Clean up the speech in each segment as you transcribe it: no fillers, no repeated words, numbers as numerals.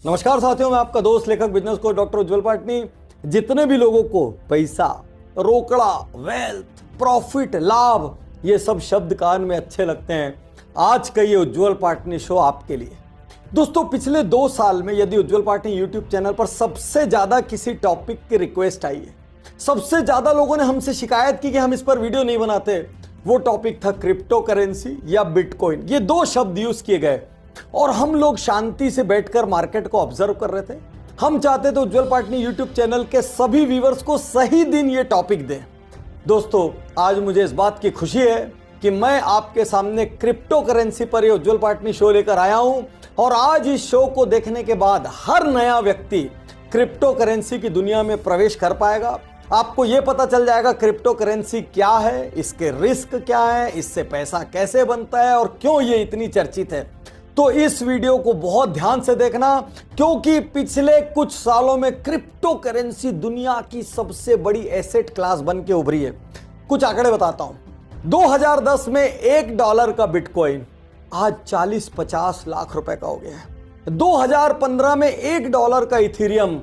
नमस्कार साथियों, मैं आपका दोस्त लेखक बिजनेस कोच डॉक्टर उज्जवल पाटनी। जितने भी लोगों को पैसा, रोकड़ा, वेल्थ, प्रॉफिट, लाभ, ये सब शब्द कान में अच्छे लगते हैं, आज का ये उज्जवल पाटनी शो आपके लिए। दोस्तों, पिछले 2 साल में यदि उज्जवल पाटनी यूट्यूब चैनल पर सबसे ज्यादा किसी टॉपिक की रिक्वेस्ट आई है, सबसे ज्यादा लोगों ने हमसे शिकायत की कि हम इस पर वीडियो नहीं बनाते, वो टॉपिक था क्रिप्टो करेंसी या बिटकॉइन। ये 2 शब्द यूज किए गए और हम लोग शांति से बैठकर मार्केट को ऑब्जर्व कर रहे थे। हम चाहते थे उज्जवल पाटनी यूट्यूब चैनल के सभी व्यूअर्स को सही दिन ये टॉपिक दें। दोस्तों, आज मुझे इस बात की खुशी है कि मैं आपके सामने क्रिप्टो करेंसी पर ये उज्जवल पाटनी शो लेकर आया हूं और आज इस शो को देखने के बाद हर नया व्यक्ति क्रिप्टो करेंसी की दुनिया में प्रवेश कर पाएगा। आपको यह पता चल जाएगा क्रिप्टो करेंसी क्या है, इसके रिस्क क्या है, इससे पैसा कैसे बनता है और क्यों ये इतनी चर्चित है। तो इस वीडियो को बहुत ध्यान से देखना, क्योंकि पिछले कुछ सालों में क्रिप्टो करेंसी दुनिया की सबसे बड़ी एसेट क्लास बन के उभरी है। कुछ आंकड़े बताता हूं। 2010 में $1 का बिटकॉइन आज 40-50 लाख रुपए का हो गया है। 2015 में $1 का इथेरियम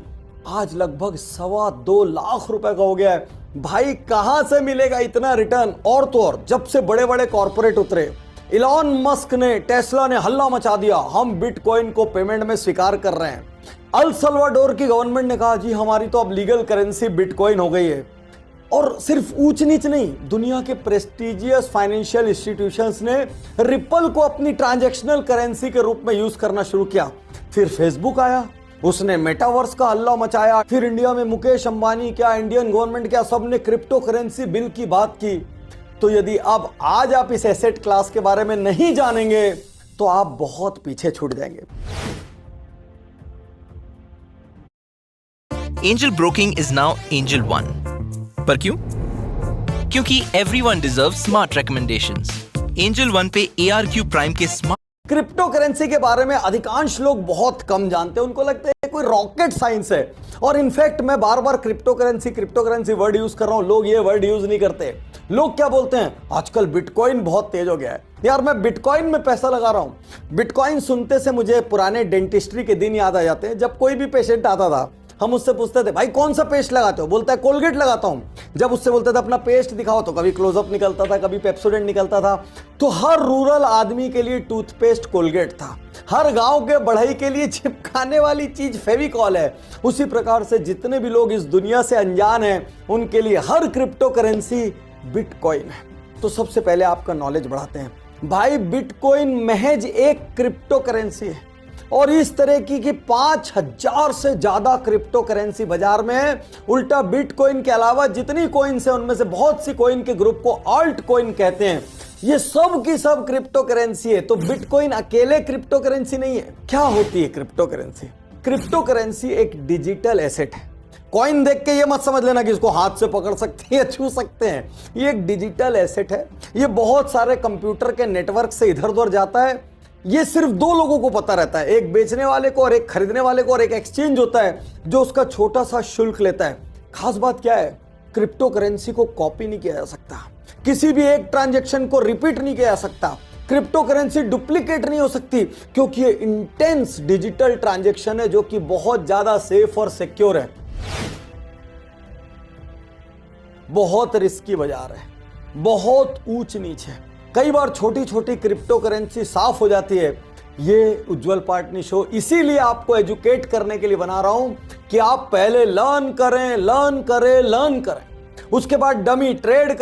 आज लगभग 2.25 लाख रुपए का हो गया है। भाई, कहां से मिलेगा इतना रिटर्न? और तो और, जब से बड़े बड़े कॉर्पोरेट उतरे, इलॉन मस्क ने, टेस्ला ने हल्ला मचा दिया, हम बिटकॉइन को पेमेंट में स्वीकार कर रहे हैं। अल सल्वाडोर की गवर्नमेंट ने कहा, जी हमारी तो अब लीगल करेंसी बिटकॉइन हो गई है। और सिर्फ ऊंच नीच नहीं, दुनिया के प्रेस्टिजियस फाइनेंशियल इंस्टीट्यूशंस ने रिपल को अपनी ट्रांजैक्शनल करेंसी के रूप में यूज करना शुरू किया। फिर फेसबुक आया, उसने मेटावर्स का हल्ला मचाया। फिर इंडिया में मुकेश अंबानी क्या, इंडियन गवर्नमेंट क्या, सबने क्रिप्टो करेंसी बिल की बात की। तो यदि अब आज आप इस एसेट क्लास के बारे में नहीं जानेंगे तो आप बहुत पीछे छूट जाएंगे। Angel broking is now angel one. पर क्यों? क्योंकि everyone deserves smart recommendations. Angel one पे ARQ प्राइम के स्मार्ट क्रिप्टो करेंसी के बारे में अधिकांश लोग बहुत कम जानते हैं। उनको लगता है कोई रॉकेट साइंस है। और इनफैक्ट मैं बार बार क्रिप्टो करेंसी वर्ड यूज कर रहा हूं, लोग ये वर्ड यूज नहीं करते। लोग क्या बोलते हैं, आजकल बिटकॉइन बहुत तेज हो गया है। यार, मैं बिटकॉइन में पैसा लगा रहा हूं। बिटकॉइन सुनते से मुझे पुराने डेंटिस्ट्री के दिन याद आ जाते हैं, जब कोई भी पेशेंट आता था, हम उससे पूछते थे, भाई कौन सा पेस्ट लगाते हो? बोलता है कोलगेट लगाता हूं। जब उससे बोलते थे अपना पेस्ट दिखाओ, तो कभी क्लोजअप निकलता था, कभी पेप्सोडेंट निकलता था। तो हर रूरल आदमी के लिए टूथपेस्ट कोलगेट था, हर गांव के बढ़ई के लिए चिपकाने वाली चीज फेविकॉल है। उसी प्रकार से जितने भी लोग इस दुनिया से अनजान हैं, उनके लिए हर क्रिप्टो करेंसी बिटकॉइन है। तो सबसे पहले आपका नॉलेज बढ़ाते हैं। भाई, बिटकॉइन महज एक क्रिप्टो करेंसी है और इस तरह की 5000 से ज्यादा क्रिप्टो करेंसी बाजार में है। उल्टा बिटकॉइन के अलावा जितनी कॉइन्स है, उनमें से बहुत सी कॉइन के ग्रुप को ऑल्ट कॉइन कहते हैं। ये सब की सब क्रिप्टो करेंसी है। तो बिटकॉइन अकेले क्रिप्टो करेंसी नहीं है। क्या होती है क्रिप्टो करेंसी? क्रिप्टो करेंसी एक डिजिटल एसेट है। कॉइन देख के ये मत समझ लेना कि इसको हाथ से पकड़ सकते हैं या छू सकते हैं। ये एक डिजिटल एसेट है। ये बहुत सारे कंप्यूटर के नेटवर्क से इधर उधर जाता है। ये सिर्फ 2 लोगों को पता रहता है, एक बेचने वाले को और एक खरीदने वाले को, और एक एक्सचेंज होता है जो उसका छोटा सा शुल्क लेता है। खास बात क्या है, क्रिप्टो करेंसी को कॉपी नहीं किया जा सकता, किसी भी एक ट्रांजैक्शन को रिपीट नहीं किया जा सकता, क्रिप्टो करेंसी डुप्लीकेट नहीं हो सकती, क्योंकि ये इंटेंस डिजिटल ट्रांजैक्शन है जो कि बहुत ज्यादा सेफ और सिक्योर है। बहुत रिस्की बाजार है, बहुत ऊंच नीच है। कई बार छोटी छोटी क्रिप्टो करेंसी साफ हो जाती है। ये उज्जवल पाटनी शो इसीलिए आपको एजुकेट करने के लिए बना रहा हूं कि आप पहले लर्न करें, उसके बाद डमी ट्रेड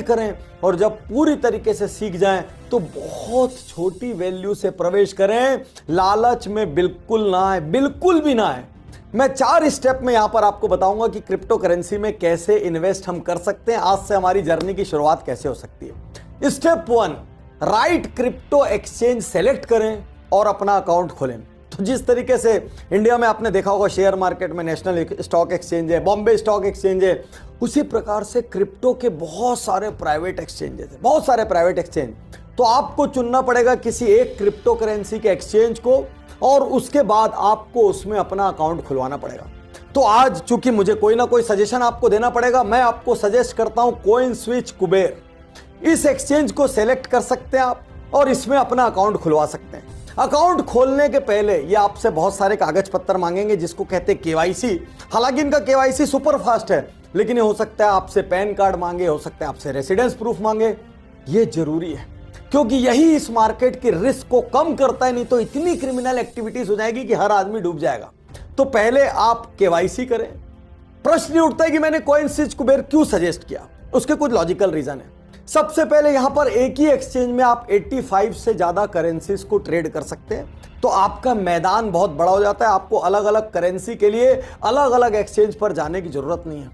करें और जब पूरी तरीके से सीख जाएं तो बहुत छोटी वैल्यू से प्रवेश करें। लालच में बिल्कुल ना आए, बिल्कुल भी ना आए। मैं 4 स्टेप में यहां पर आपको बताऊंगा कि क्रिप्टो करेंसी में कैसे इन्वेस्ट हम कर सकते हैं, आज से हमारी जर्नी की शुरुआत कैसे हो सकती है। Step 1, right crypto exchange select करें और अपना अकाउंट खोलें। तो जिस तरीके से इंडिया में आपने देखा होगा शेयर मार्केट में नेशनल स्टॉक एक्सचेंज है, बॉम्बे स्टॉक एक्सचेंज है, उसी प्रकार से क्रिप्टो के बहुत सारे प्राइवेट एक्सचेंज। तो आपको चुनना पड़ेगा किसी एक क्रिप्टो करेंसी के एक्सचेंज को और उसके बाद आपको उसमें अपना अकाउंट खुलवाना पड़ेगा। तो आज चूंकि मुझे कोई ना कोई सजेशन आपको देना पड़ेगा, मैं आपको सजेस्ट करता हूं कॉइन स्विच कुबेर। इस एक्सचेंज को सेलेक्ट कर सकते हैं आप और इसमें अपना अकाउंट खुलवा सकते हैं। अकाउंट खोलने के पहले ये आपसे बहुत सारे कागज पत्तर मांगेंगे जिसको कहते हैं केवाईसी। हालांकि इनका केवाईसी सुपर फास्ट है, लेकिन ये हो सकता है आपसे पैन कार्ड मांगे, हो सकता है आपसे रेसिडेंस प्रूफ मांगे। ये जरूरी है क्योंकि यही इस मार्केट की रिस्क को कम करता है, नहीं तो इतनी क्रिमिनल एक्टिविटीज हो जाएगी कि हर आदमी डूब जाएगा। तो पहले आप केवाईसी करें। प्रश्न ये उठता है कि मैंने कॉइनस्विच कुबेर क्यों सजेस्ट किया, उसके कुछ लॉजिकल रीजन है। सबसे पहले यहां पर एक ही एक्सचेंज में आप 85 से ज्यादा करेंसीज को ट्रेड कर सकते हैं, तो आपका मैदान बहुत बड़ा हो जाता है। आपको अलग अलग करेंसी के लिए अलग अलग एक्सचेंज पर जाने की जरूरत नहीं है।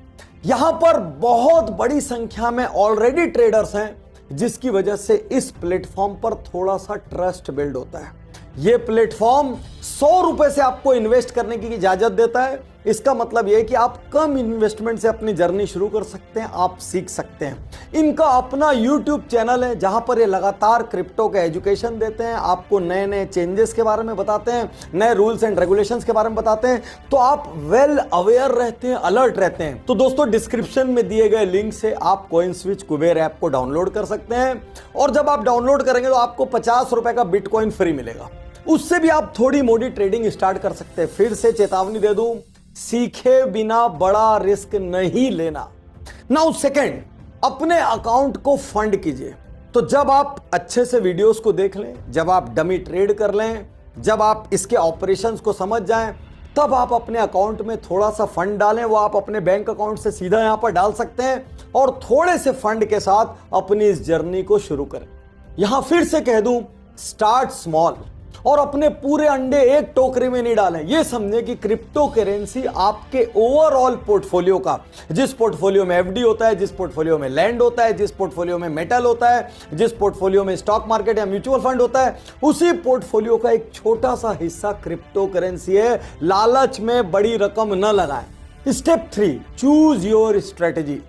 यहां पर बहुत बड़ी संख्या में ऑलरेडी ट्रेडर्स हैं, जिसकी वजह से इस प्लेटफॉर्म पर थोड़ा सा ट्रस्ट बिल्ड होता है। यह प्लेटफॉर्म 100 रुपए से आपको इन्वेस्ट करने की इजाजत देता है। इसका मतलब यह है कि आप कम इन्वेस्टमेंट से अपनी जर्नी शुरू कर सकते हैं, आप सीख सकते हैं। इनका अपना YouTube चैनल है जहां पर ये लगातार क्रिप्टो का एजुकेशन देते हैं, आपको नए नए चेंजेस के बारे में बताते हैं, नए रूल्स एंड रेगुलेशंस के बारे में बताते हैं, तो आप वेल अवेयर रहते हैं, अलर्ट रहते हैं। तो दोस्तों, डिस्क्रिप्शन में दिए गए लिंक से आप कॉइनस्विच कुबेर ऐप को डाउनलोड कर सकते हैं, और जब आप डाउनलोड करेंगे तो आपको 50 रुपए का बिटकॉइन फ्री मिलेगा। उससे भी आप थोड़ी मोटी ट्रेडिंग स्टार्ट कर सकते हैं। फिर से चेतावनी दे दूं, सीखे बिना बड़ा रिस्क नहीं लेना। नाउ सेकंड, अपने अकाउंट को फंड कीजिए। तो जब आप अच्छे से वीडियोस को देख लें, जब आप डमी ट्रेड कर लें, जब आप इसके ऑपरेशंस को समझ जाएं, तब आप अपने अकाउंट में थोड़ा सा फंड डालें। वो आप अपने बैंक अकाउंट से सीधा यहां पर डाल सकते हैं और थोड़े से फंड के साथ अपनी इस जर्नी को शुरू करें। यहां फिर से कह दूं, स्टार्ट स्मॉल और अपने पूरे अंडे एक टोकरी में नहीं डालें। यह समझें कि क्रिप्टो करेंसी आपके ओवरऑल पोर्टफोलियो का, जिस पोर्टफोलियो में एफडी होता है, जिस पोर्टफोलियो में लैंड होता है, जिस पोर्टफोलियो में मेटल होता है, जिस पोर्टफोलियो में स्टॉक मार्केट या म्यूचुअल फंड होता है, उसी पोर्टफोलियो का एक छोटा सा हिस्सा क्रिप्टो करेंसी है। लालच में बड़ी रकम न लगाएं। Step 3, choose your strategy.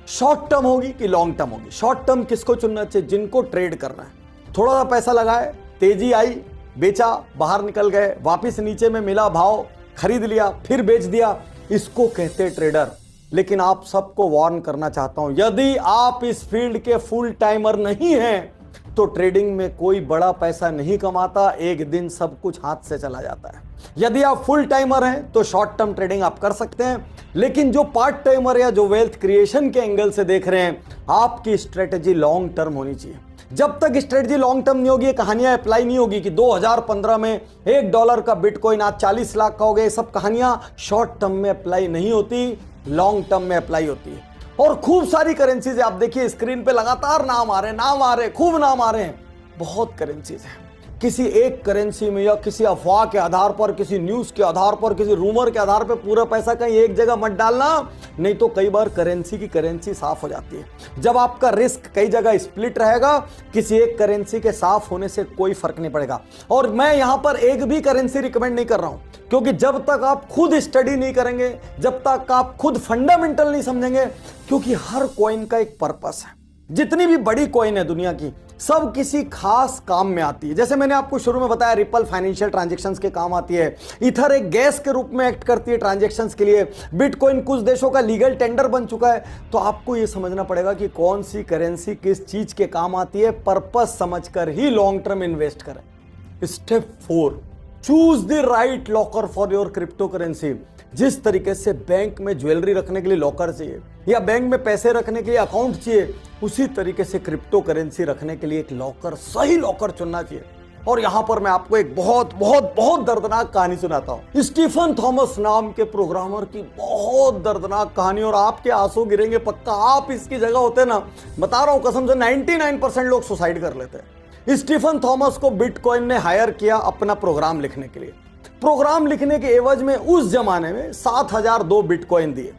Short term होगी कि लॉन्ग टर्म होगी। शॉर्ट टर्म किसको चुनना चाहिए? जिनको ट्रेड करना है। थोड़ा सा पैसा लगाए, तेजी आई, बेचा, बाहर निकल गए, वापस नीचे में मिला भाव, खरीद लिया, फिर बेच दिया, इसको कहते हैं ट्रेडर। लेकिन आप सबको वार्न करना चाहता हूं, यदि आप इस फील्ड के फुल टाइमर नहीं हैं तो ट्रेडिंग में कोई बड़ा पैसा नहीं कमाता, एक दिन सब कुछ हाथ से चला जाता है। यदि आप फुल टाइमर हैं तो शॉर्ट टर्म ट्रेडिंग आप कर सकते हैं, लेकिन जो पार्ट टाइमर या जो वेल्थ क्रिएशन के एंगल से देख रहे हैं, आपकी स्ट्रेटेजी लॉन्ग टर्म होनी चाहिए। जब तक स्ट्रेटजी लॉन्ग टर्म नहीं होगी, ये कहानियां अप्लाई नहीं होगी कि 2015 में $1 का बिटकॉइन आज 40 लाख का हो गया। सब कहानियां शॉर्ट टर्म में अप्लाई नहीं होती, लॉन्ग टर्म में अप्लाई होती है। और खूब सारी करेंसीज आप देखिए स्क्रीन पे लगातार नाम आ रहे, खूब नाम आ रहे हैं। बहुत करेंसीज हैं। किसी एक करेंसी में या किसी अफवाह के आधार पर, किसी न्यूज के आधार पर, किसी रूमर के आधार पर पूरा पैसा कहीं एक जगह मत डालना, नहीं तो कई बार करेंसी की करेंसी साफ हो जाती है। जब आपका रिस्क कई जगह स्प्लिट रहेगा, किसी एक करेंसी के साफ होने से कोई फर्क नहीं पड़ेगा। और मैं यहां पर एक भी करेंसी रिकमेंड नहीं कर रहा हूं, क्योंकि जब तक आप खुद स्टडी नहीं करेंगे, जब तक आप खुद फंडामेंटल नहीं समझेंगे, क्योंकि हर कॉइन का एक पर्पस है। जितनी भी बड़ी कॉइन है दुनिया की, सब किसी खास काम में आती है। जैसे मैंने आपको शुरू में बताया, रिपल फाइनेंशियल ट्रांजैक्शंस के काम आती है, इथर एक गैस के रूप में एक्ट करती है ट्रांजैक्शंस के लिए, बिटकॉइन कुछ देशों का लीगल टेंडर बन चुका है। तो आपको यह समझना पड़ेगा कि कौन सी करेंसी किस चीज के काम आती है, पर्पस समझकर ही लॉन्ग टर्म इन्वेस्ट करें। Step 4, choose the right locker for your crypto currency. जिस तरीके से बैंक में ज्वेलरी रखने के लिए लॉकर चाहिए या बैंक में पैसे रखने के लिए अकाउंट चाहिए, उसी तरीके से क्रिप्टो करेंसी रखने के लिए एक लॉकर, सही लॉकर चुनना चाहिए। और यहां पर मैं आपको एक बहुत बहुत बहुत दर्दनाक कहानी सुनाता हूं। स्टीफन थॉमस नाम के प्रोग्रामर की बहुत दर्दनाक कहानी, और आपके आंसू गिरेंगे पक्का। आप इसकी जगह होते ना, बता रहा हूं कसम से, 99% लोग सुसाइड कर लेते हैं। स्टीफन थॉमस को बिटकॉइन ने हायर किया अपना प्रोग्राम लिखने के लिए। प्रोग्राम लिखने के एवज में उस जमाने में 7002 बिटकॉइन दिए।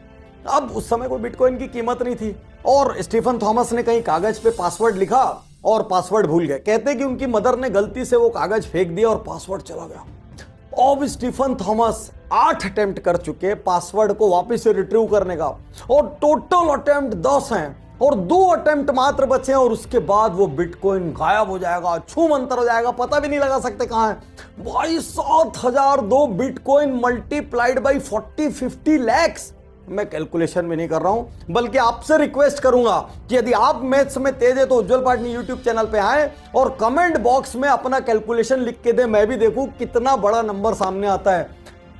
अब उस समय कोई बिटकॉइन की कीमत नहीं थी, और स्टीफन थॉमस ने कहीं कागज पे पासवर्ड लिखा और पासवर्ड भूल गए। कहते कि उनकी मदर ने गलती से वो कागज फेंक दिया और पासवर्ड चला गया। अब स्टीफन थॉमस 8 अटेम्प्ट कर चुके पासवर्ड को वापस से रिट्रीव करने का, और टोटल अटेम्प्ट 10 हैं, और 2 अटेम्प्ट मात्र बचे हैं, और उसके बाद वो बिटकॉइन गायब हो जाएगा, छू मंतर हो जाएगा, पता भी नहीं लगा सकते कहां है। भाई 7002 बिटकॉइन मल्टीप्लाइड बाई 40-50 लैक्स, मैं कैलकुलेशन भी नहीं कर रहा हूं, बल्कि आपसे रिक्वेस्ट करूंगा कि यदि आप मैथ्स में तेज है तो उज्जवल पाटनी यूट्यूब चैनल पे आए और कमेंट बॉक्स में अपना कैलकुलेशन लिख के दे, मैं भी देखूं कितना बड़ा नंबर सामने आता है।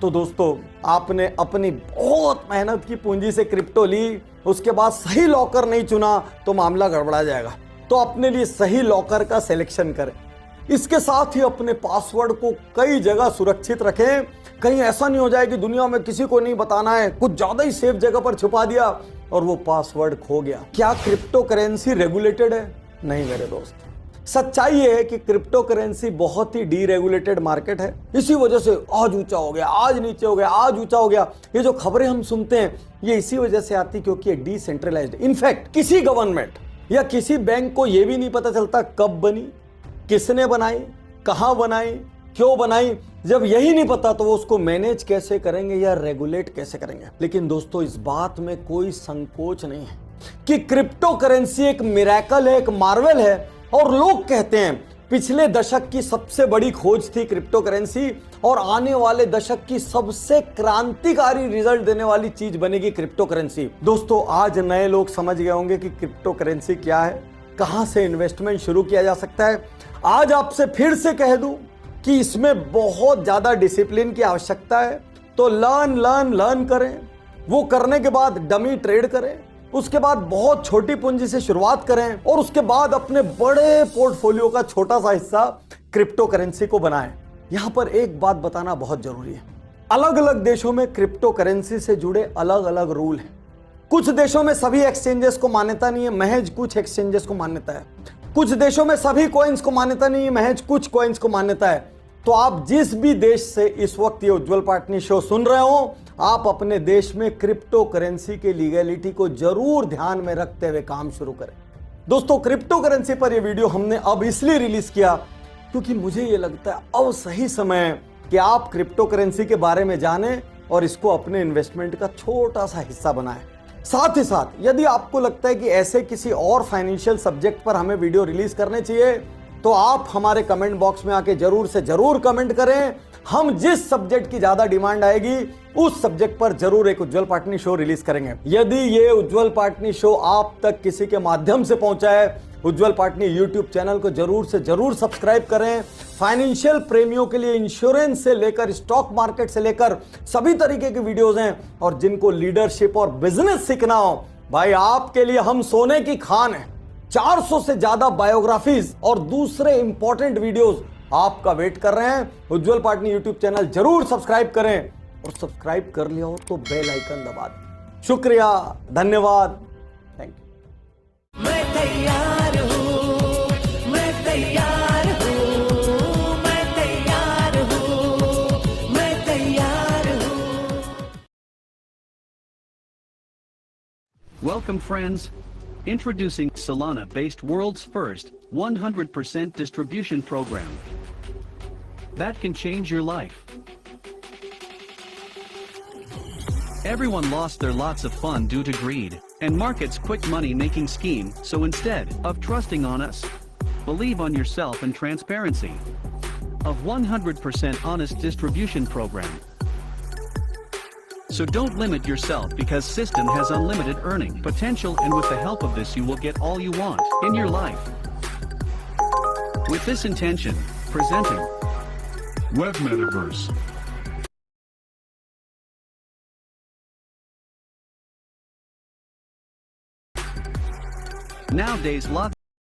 तो दोस्तों, आपने अपनी बहुत मेहनत की पूंजी से क्रिप्टो ली, उसके बाद सही लॉकर नहीं चुना तो मामला गड़बड़ा जाएगा। तो अपने लिए सही लॉकर का सिलेक्शन करें। इसके साथ ही अपने पासवर्ड को कई जगह सुरक्षित रखें, कहीं ऐसा नहीं हो जाए कि दुनिया में किसी को नहीं बताना है, कुछ ज्यादा ही सेफ जगह पर छुपा दिया और वो पासवर्ड खो गया। क्या क्रिप्टो करेंसी रेगुलेटेड है? नहीं मेरे दोस्त, सच्चाई ये है कि क्रिप्टो करेंसी बहुत ही डीरेगुलेटेड मार्केट है। इसी वजह से आज ऊंचा हो गया, आज नीचे हो गया, आज ऊंचा हो गया, ये जो खबरें हम सुनते हैं ये इसी वजह से आती क्योंकि ये डिसेंट्रलाइज्ड। इनफैक्ट किसी गवर्नमेंट या किसी बैंक को यह भी नहीं पता चलता कब बनी, किसने बनाई, कहां बनाई, क्यों बनाई। जब यही नहीं पता तो वो उसको मैनेज कैसे करेंगे या रेगुलेट कैसे करेंगे। लेकिन दोस्तों, इस बात में कोई संकोच नहीं है कि क्रिप्टो करेंसी एक मिरेकल है, एक मार्वल है। और लोग कहते हैं पिछले दशक की सबसे बड़ी खोज थी क्रिप्टो करेंसी और आने वाले दशक की सबसे क्रांतिकारी रिजल्ट देने वाली चीज बनेगी क्रिप्टो करेंसी। दोस्तों, आज नए लोग समझ गए होंगे कि क्रिप्टो करेंसी क्या है, कहां से इन्वेस्टमेंट शुरू किया जा सकता है। आज आपसे फिर से कह दूं कि इसमें बहुत ज्यादा डिसिप्लिन की आवश्यकता है। तो लर्न करें, वो करने के बाद डमी ट्रेड करें, उसके बाद बहुत छोटी पूंजी से शुरुआत करें और उसके बाद अपने बड़े पोर्टफोलियो का छोटा सा हिस्सा क्रिप्टो करेंसी को बनाएं। यहां पर एक बात बताना बहुत जरूरी है, अलग अलग देशों में क्रिप्टो करेंसी से जुड़े अलग अलग रूल हैं। कुछ देशों में सभी एक्सचेंजेस को मान्यता नहीं है, महज कुछ एक्सचेंजेस को मान्यता है। कुछ देशों में सभी कॉइन्स को मान्यता नहीं है, महज कुछ कॉइन्स को मान्यता है। तो आप जिस भी देश से इस वक्त ये उज्जवल पाटनी शो सुन रहे हो, आप अपने देश में क्रिप्टो करेंसी के लीगैलिटी को जरूर ध्यान में रखते हुए काम शुरू करें। दोस्तों, क्रिप्टो करेंसी पर यह वीडियो हमने अब इसलिए रिलीज किया क्योंकि मुझे यह लगता है अब सही समय है कि आप क्रिप्टो करेंसी के बारे में जानें और इसको अपने इन्वेस्टमेंट का छोटा सा हिस्सा बनाएं। साथ ही साथ यदि आपको लगता है कि ऐसे किसी और फाइनेंशियल सब्जेक्ट पर हमें वीडियो रिलीज करने चाहिए तो आप हमारे कमेंट बॉक्स में आके जरूर से जरूर कमेंट करें। हम जिस सब्जेक्ट की ज्यादा डिमांड आएगी उस सब्जेक्ट पर जरूर एक उज्जवल पाटनी शो रिलीज करेंगे। यदि ये उज्जवल पाटनी शो आप तक किसी के माध्यम से पहुंचा है, उज्जवल पाटनी यूट्यूब चैनल को जरूर से जरूर सब्सक्राइब करें। फाइनेंशियल प्रेमियों के लिए इंश्योरेंस से लेकर स्टॉक मार्केट से लेकर सभी तरीके के वीडियोस हैं और जिनको लीडरशिप और बिजनेस सीखना हो, भाई आपके लिए हम सोने की खान है। 400 से ज्यादा बायोग्राफीज और दूसरे इंपॉर्टेंट वीडियोस आपका वेट कर रहे हैं। उज्जवल पाटनी यूट्यूब चैनल जरूर सब्सक्राइब करें और सब्सक्राइब कर लिया हो तो बेल आइकन दबा दें। शुक्रिया, धन्यवाद, थैंक यू। मैं तैयार हूँ, मैं तैयार हूँ, मैं तैयार हूँ, मैं तैयार हूँ। Welcome, friends. Introducing Solana-based world's first 100% distribution program that can change your life. Everyone lost their lots of fun due to greed and market's quick money-making scheme, so instead of trusting on us, believe on yourself and transparency of 100% honest distribution program. So don't limit yourself because system has unlimited earning potential, and with the help of this you will get all you want in your life. With this intention, presenting Web Metaverse. nowadays lots